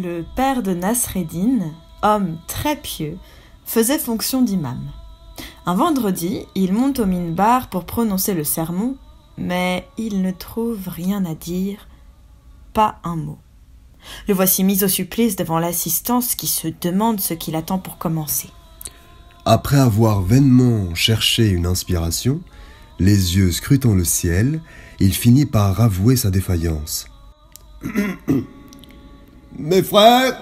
Le père de Nasreddin, homme très pieux, faisait fonction d'imam. Un vendredi, il monte au minbar pour prononcer le sermon, mais il ne trouve rien à dire, pas un mot. Le voici mis au supplice devant l'assistance qui se demande ce qu'il attend pour commencer. Après avoir vainement cherché une inspiration, les yeux scrutant le ciel, il finit par avouer sa défaillance. Mes frères,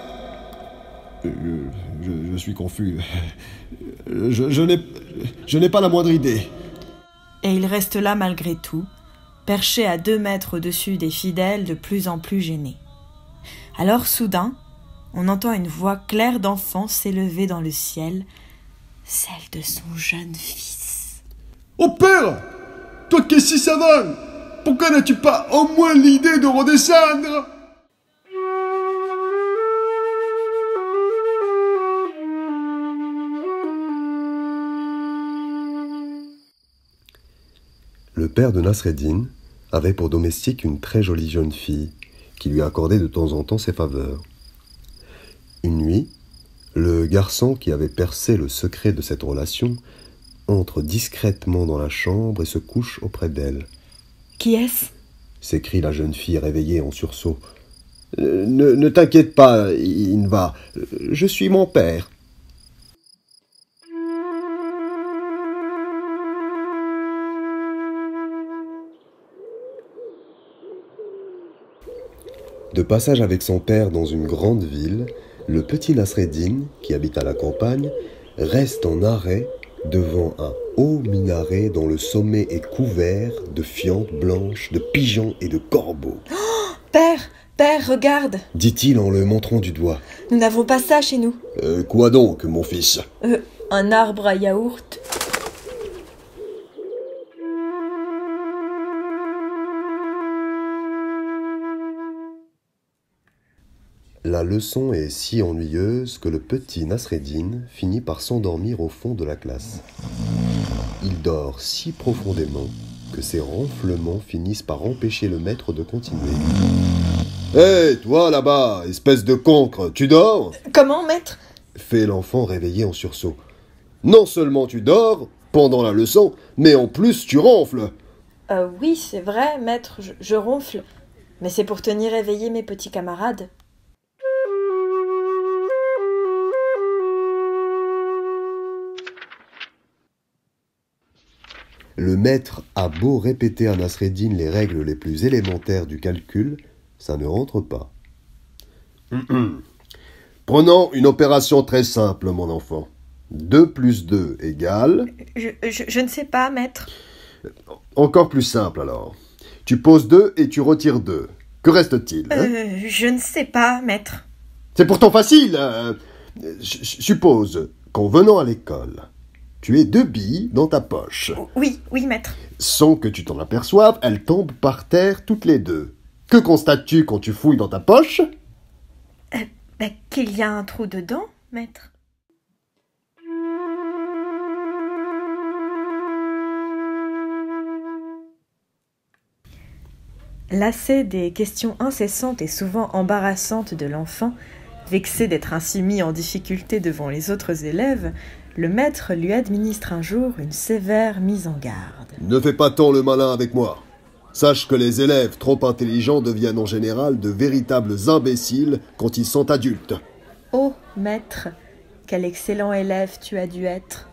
je suis confus. Je n'ai pas la moindre idée. Et il reste là malgré tout, perché à 2 mètres au-dessus des fidèles de plus en plus gênés. Alors soudain, on entend une voix claire d'enfant s'élever dans le ciel, celle de son jeune fils. « Oh père, toi qui es si savant, pourquoi n'as-tu pas au moins l'idée de redescendre ?» Le père de Nasreddin avait pour domestique une très jolie jeune fille qui lui accordait de temps en temps ses faveurs. Une nuit, le garçon qui avait percé le secret de cette relation entre discrètement dans la chambre et se couche auprès d'elle. « Qui est-ce » s'écrie la jeune fille réveillée en sursaut. « Ne t'inquiète pas, Inva, je suis mon père. » De passage avec son père dans une grande ville, le petit Nasreddin, qui habite à la campagne, reste en arrêt devant un haut minaret dont le sommet est couvert de fientes blanches, de pigeons et de corbeaux. Oh, père, regarde, dit-il en le montrant du doigt. Nous n'avons pas ça chez nous. Quoi donc, mon fils ? Un arbre à yaourt. La leçon est si ennuyeuse que le petit Nasreddin finit par s'endormir au fond de la classe. Il dort si profondément que ses ronflements finissent par empêcher le maître de continuer. « Hé, toi là-bas, espèce de cancre, tu dors ?»« Comment, maître ?» fait l'enfant réveillé en sursaut. « Non seulement tu dors, pendant la leçon, mais en plus tu ronfles !»« Oui, c'est vrai, maître, je ronfle, mais c'est pour tenir éveillés mes petits camarades. » Le maître a beau répéter à Nasreddin les règles les plus élémentaires du calcul, ça ne rentre pas. Prenons une opération très simple, mon enfant. 2 plus 2 égale... Je ne sais pas, maître. Encore plus simple, alors. Tu poses 2 et tu retires 2. Que reste-t-il Je ne sais pas, maître. C'est pourtant facile. Suppose qu'en venant à l'école, tu aies 2 billes dans ta poche. Oui, maître. Sans que tu t'en aperçoives, elles tombent par terre toutes les 2. Que constates-tu quand tu fouilles dans ta poche ? Qu'il y a un trou dedans, maître. Lassé des questions incessantes et souvent embarrassantes de l'enfant, vexé d'être ainsi mis en difficulté devant les autres élèves, le maître lui administre un jour une sévère mise en garde. Ne fais pas tant le malin avec moi. Sache que les élèves trop intelligents deviennent en général de véritables imbéciles quand ils sont adultes. Oh, maître, quel excellent élève tu as dû être.